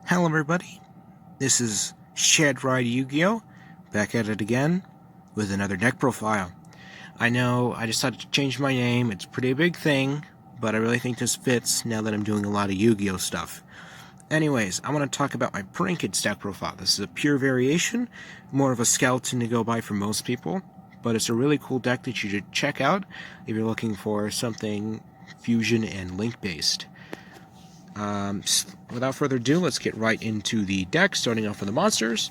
Hello everybody, this is Shed Ride Yu-Gi-Oh! Back at it again with another deck profile. I know I decided to change my name, it's a pretty big thing, but I really think this fits now that I'm doing a lot of Yu-Gi-Oh! Stuff. Anyways, I want to talk about my Pranked deck profile. This is a pure variation, more of a skeleton to go by for most people, but it's a really cool deck that you should check out if you're looking for something fusion and link based. Without further ado, let's get right into the deck, starting off with the monsters.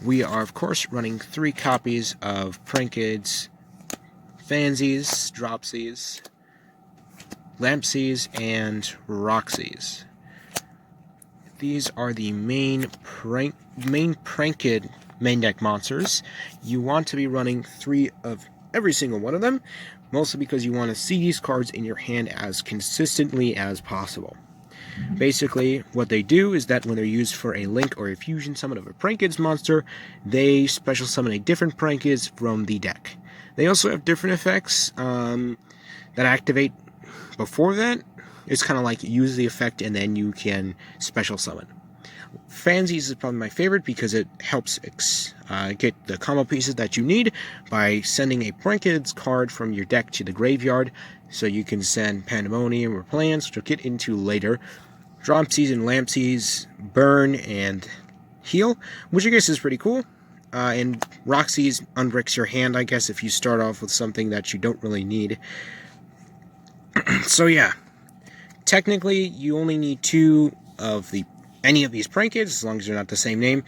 We are, of course, running 3 copies of Prankeds, Fansies, Dropsies, Lampsies, and Roxies. These are the main Pranked main deck monsters. You want to be running 3 of every single one of them, mostly because you want to see these cards in your hand as consistently as possible. Basically, what they do is that when they're used for a link or a fusion summon of a Prankeds monster, they special summon a different Prankeds from the deck. They also have different effects that activate before that. It's kind of like use the effect and then you can special summon. Fansies is probably my favorite because it helps get the combo pieces that you need by sending a Prankeds card from your deck to the graveyard, so you can send Pandemonium or Plans, which we'll get into later. Dropsies and Lampsies burn and heal, which I guess is pretty cool. And Roxies unbricks your hand, I guess, if you start off with something that you don't really need. So yeah, technically you only need 2 of any of these Prankeds, as long as they're not the same name,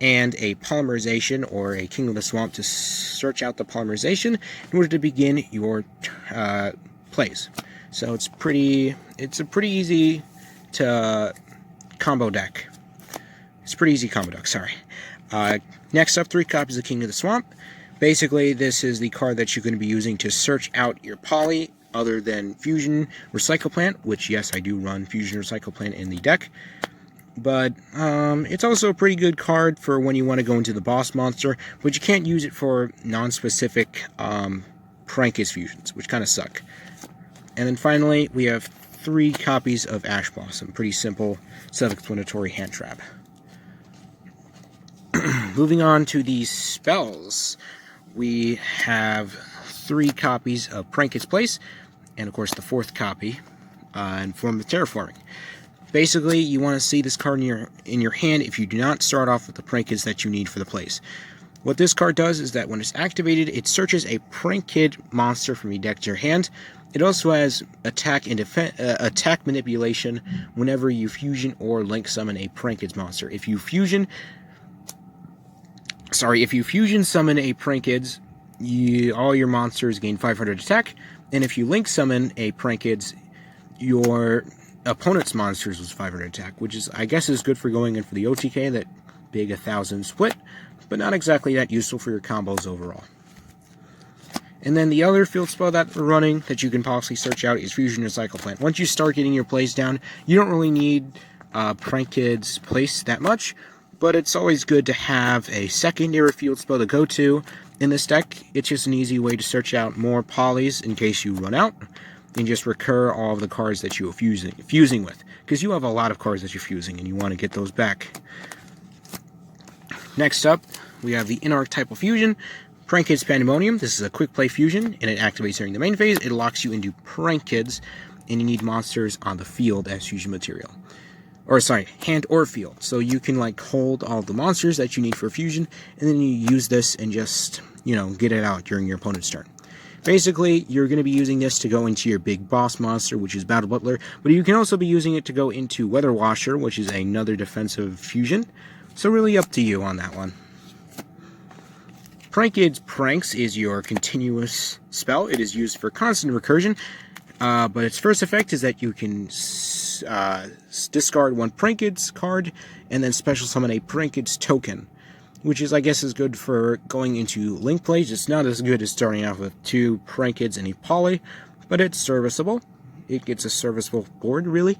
and a Polymerization or a King of the Swamp to search out the Polymerization in order to begin your plays. So it's a pretty easy to combo deck. It's a pretty easy combo deck, sorry. Next up, 3 copies of King of the Swamp. Basically, this is the card that you're going to be using to search out your poly, other than Fusion Recycle Plant, which, yes, I do run Fusion Recycle Plant in the deck. But it's also a pretty good card for when you want to go into the boss monster, but you can't use it for non-specific Prankeds fusions, which kind of suck. And then finally, we have 3 copies of Ash Blossom. Pretty simple, self-explanatory hand trap. Moving on to the spells, we have 3 copies of Prankeds Place, and of course the 4th copy in form of Terraforming. Basically, you want to see this card in your hand if you do not start off with the Prankeds that you need for the place. What this card does is that when it's activated, it searches a Pranked monster from your deck to your hand. It also has attack and attack manipulation whenever you fusion or link summon a Prankeds monster. If you fusion summon a Prankeds, all your monsters gain 500 attack, and if you link summon a Prankeds, your opponent's monsters was 500 attack, which is, I guess, is good for going in for the OTK, that big 1,000 split, but not exactly that useful for your combos overall. And then the other field spell that we're running that you can possibly search out is Fusion Recycle Plant. Once you start getting your plays down, you don't really need Prankeds Place that much, but it's always good to have a secondary field spell to go to in this deck. It's just an easy way to search out more polys in case you run out, and just recur all of the cards that you're fusing with, because you have a lot of cards that you're fusing and you want to get those back. Next up, we have the Untitled Fusion, Prankeds Pandemonium. This is a quick play fusion, and it activates during the main phase. It locks you into Prankeds, and you need monsters on the field as fusion material. Or sorry, hand or field. So you can like hold all the monsters that you need for fusion, and then you use this and just, get it out during your opponent's turn. Basically, you're going to be using this to go into your big boss monster, which is Butler, but you can also be using it to go into Weather Washer, which is another defensive fusion. So really up to you on that one. Prankeds Pranks is your continuous spell. It is used for constant recursion, but its first effect is that you can discard 1 Prankeds card and then special summon a Prankeds token, which is, I guess, is good for going into link plays. It's not as good as starting off with 2 Prankeds and a poly, but it's serviceable. It gets a serviceable board, really.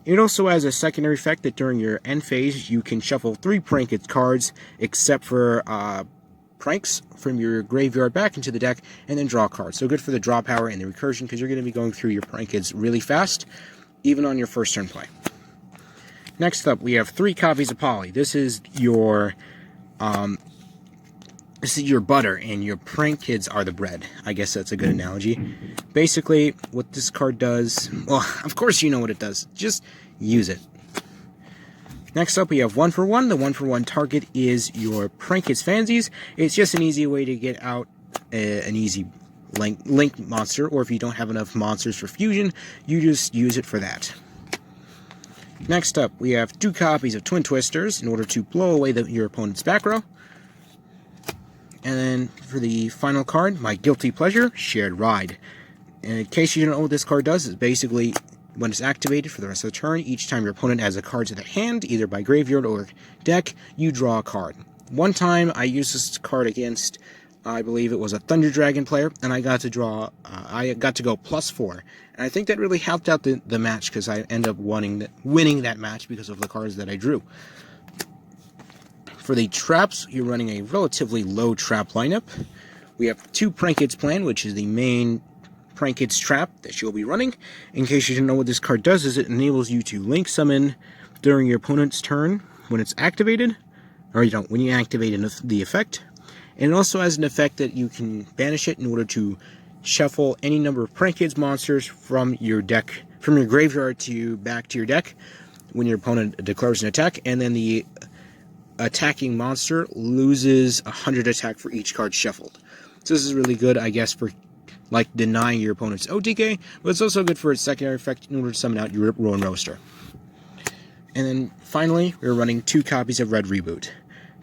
It also has a secondary effect that during your end phase, you can shuffle 3 Prankeds cards, except for Pranks, from your graveyard back into the deck, and then draw cards. So good for the draw power and the recursion, because you're going to be going through your Prankeds really fast, even on your first turn play. Next up, we have 3 copies of Polly. This is your butter, and your prank kids are the bread. I guess that's a good analogy. Basically, what this card does, well, of course you know what it does. Just use it. Next up, we have 1 for 1. The 1 for 1 target is your prank kids fansies. It's just an easy way to get out an easy link monster, or if you don't have enough monsters for fusion, you just use it for that. Next up, we have 2 copies of Twin Twisters in order to blow away your opponent's back row. And then for the final card, my guilty pleasure, Shared Ride. And in case you don't know what this card does, it's basically when it's activated for the rest of the turn, each time your opponent adds a card to their hand, either by graveyard or deck, you draw a card. One time I used this card against, I believe it was a Thunder Dragon player, and I got to draw, I got to go +4. And I think that really helped out the match, because I ended up winning that match because of the cards that I drew. For the traps, you're running a relatively low trap lineup. We have 2 Prank Kids Plan, which is the main Prank Kids trap that you'll be running. In case you didn't know what this card does, is it enables you to link summon during your opponent's turn when it's activated, or when you activate the effect. And it also has an effect that you can banish it in order to shuffle any number of Prank Kids monsters from your deck, from your graveyard back to your deck when your opponent declares an attack, and then the attacking monster loses 100 attack for each card shuffled. So this is really good, I guess, for like denying your opponent's OTK, but it's also good for its secondary effect in order to summon out your Rip Roll and Roaster. And then finally, we're running 2 copies of Red Reboot.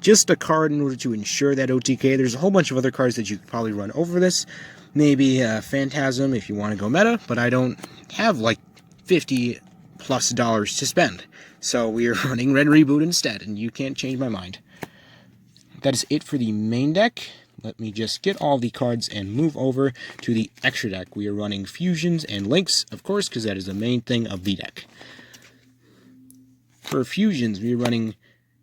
Just a card in order to ensure that OTK. There's a whole bunch of other cards that you could probably run over this. Maybe Phantasm if you want to go meta, but I don't have like $50+ to spend. So we are running Red Reboot instead, and you can't change my mind. That is it for the main deck. Let me just get all the cards and move over to the extra deck. We are running Fusions and Links, of course, because that is the main thing of the deck. For Fusions, we are running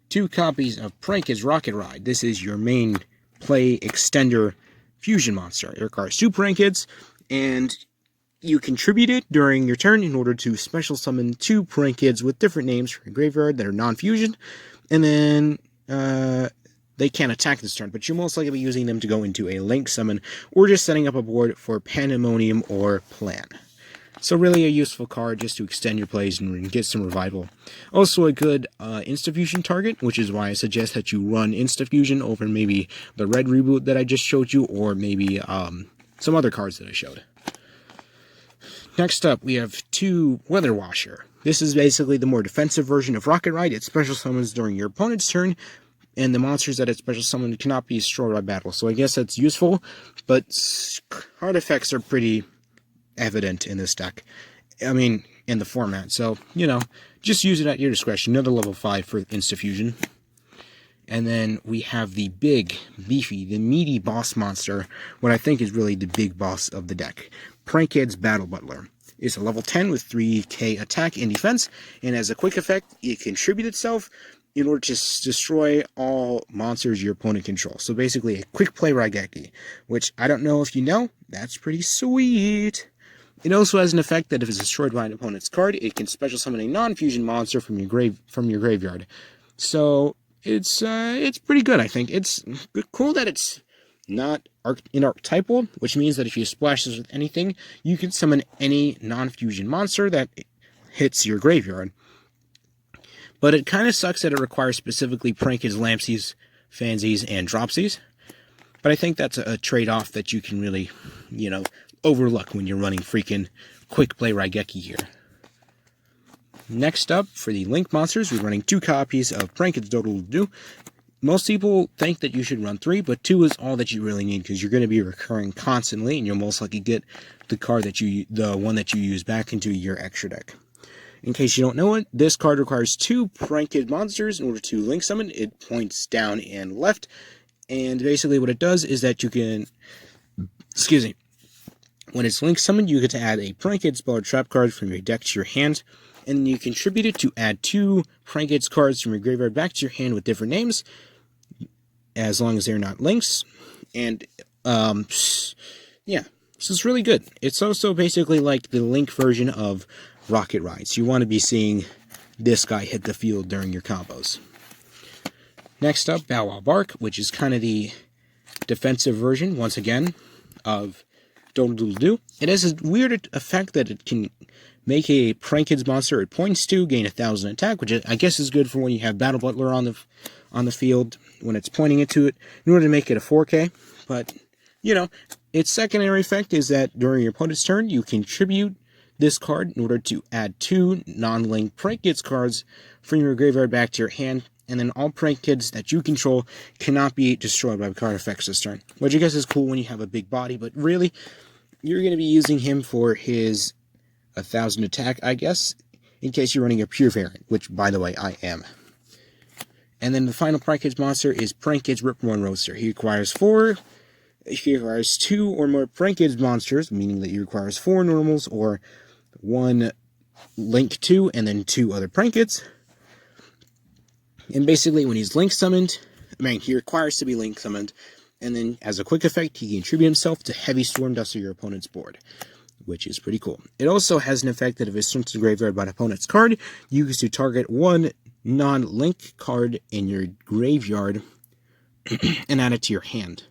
2 copies of Prank Kids Rocket Ride. This is your main play extender fusion monster. It requires 2 Prank Kids, and you contribute it during your turn in order to special summon 2 Prank Kids with different names from your graveyard that are non-fusion, and then they can't attack this turn, but you'll most likely be using them to go into a link summon, or just setting up a board for Pandemonium or Plan. So really a useful card just to extend your plays and get some revival. Also a good Insta-Fusion target, which is why I suggest that you run Insta-Fusion over maybe the Red Reboot that I just showed you, or maybe some other cards that I showed. Next up, we have 2 Weather Washer. This is basically the more defensive version of Rocket Ride. It special summons during your opponent's turn, and the monsters that it special summoned cannot be destroyed by battle. So I guess that's useful, but card effects are pretty evident in this deck. I mean, in the format. So, just use it at your discretion. Another level 5 for Insta-Fusion. And then we have the big, beefy, the meaty boss monster, what I think is really the big boss of the deck. Prank Kids Battle Butler. It's a level 10 with 3k attack and defense, and as a quick effect, it contributes itself in order to destroy all monsters your opponent controls. So basically a quick play Raigeki, which I don't know if you know, that's pretty sweet. It also has an effect that if it's destroyed by an opponent's card, it can special summon a non-fusion monster from your graveyard. So it's pretty good, I think. It's cool that it's not archetypal, which means that if you splash this with anything, you can summon any non-fusion monster that hits your graveyard. But it kind of sucks that it requires specifically Prank Kids, Lampsies, Fansies, and Dropsies. But I think that's a trade-off that you can really, overlook when you're running freaking quick play Raigeki here. Next up, for the Link monsters, we're running 2 copies of Prank Kids Doodle Doo. Most people think that you should run 3, but 2 is all that you really need, because you're going to be recurring constantly, and you'll most likely get the one that you use back into your extra deck. In case you don't know it, this card requires 2 Prank Kid monsters in order to link summon. It points down and left, and basically what it does is that you can, when it's link summoned, you get to add a Prank Kid spell or trap card from your deck to your hand, and you contribute it to add 2 Prank Kids cards from your graveyard back to your hand with different names, as long as they're not links. And yeah, so it's really good. It's also basically like the Link version of Rocket Ride. So you want to be seeing this guy hit the field during your combos. Next up, Bow Wow Bark, which is kind of the defensive version, once again, of Doodle Doodle Doo. It has a weird effect that it can make a Prank Kids monster it points to gain 1,000 attack, which I guess is good for when you have Battle Butler on the field, when it's pointing it to it, in order to make it a 4K. But, you know, its secondary effect is that during your opponent's turn, you contribute this card in order to add 2 non-linked Prank Kids cards from your graveyard back to your hand, and then all Prank Kids that you control cannot be destroyed by card effects this turn. Which I guess is cool when you have a big body, but really, you're going to be using him for his 1,000 attack, I guess, in case you're running a pure variant, which, by the way, I am. And then the final Prank Kids monster is Prank Kids Ripborn Roaster. He requires 2 or more Prank Kids monsters, meaning that he requires 4 normals or 1 Link 2 and then 2 other Prank Kids. And basically, when he's Link summoned, he requires to be Link summoned, and then as a quick effect, he can contribute himself to Heavy Storm Dust of your opponent's board, which is pretty cool. It also has an effect that if it's sent to the graveyard by an opponent's card, you use to target 1 non-link card in your graveyard and add it to your hand.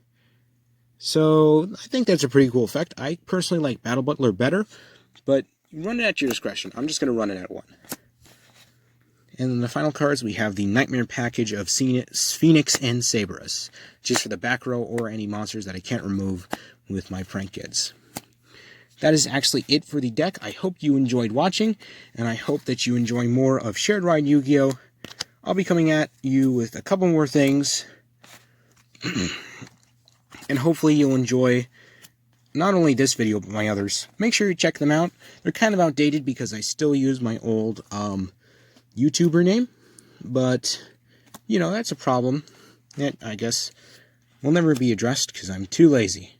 So, I think that's a pretty cool effect. I personally like Battle Butler better, but you run it at your discretion. I'm just going to run it at 1. And then the final cards, we have the Nightmare package of Phoenix and Cerberus, just for the back row or any monsters that I can't remove with my Prank Kids. That is actually it for the deck. I hope you enjoyed watching, and I hope that you enjoy more of Shared Ride Yu-Gi-Oh! I'll be coming at you with a couple more things, and hopefully you'll enjoy not only this video, but my others. Make sure you check them out. They're kind of outdated because I still use my old YouTuber name, but, you know, that's a problem that I guess will never be addressed because I'm too lazy.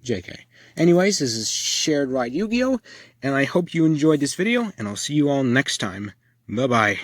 JK. Anyways, this is Shared Ride Yu-Gi-Oh! And I hope you enjoyed this video, and I'll see you all next time. Bye-bye.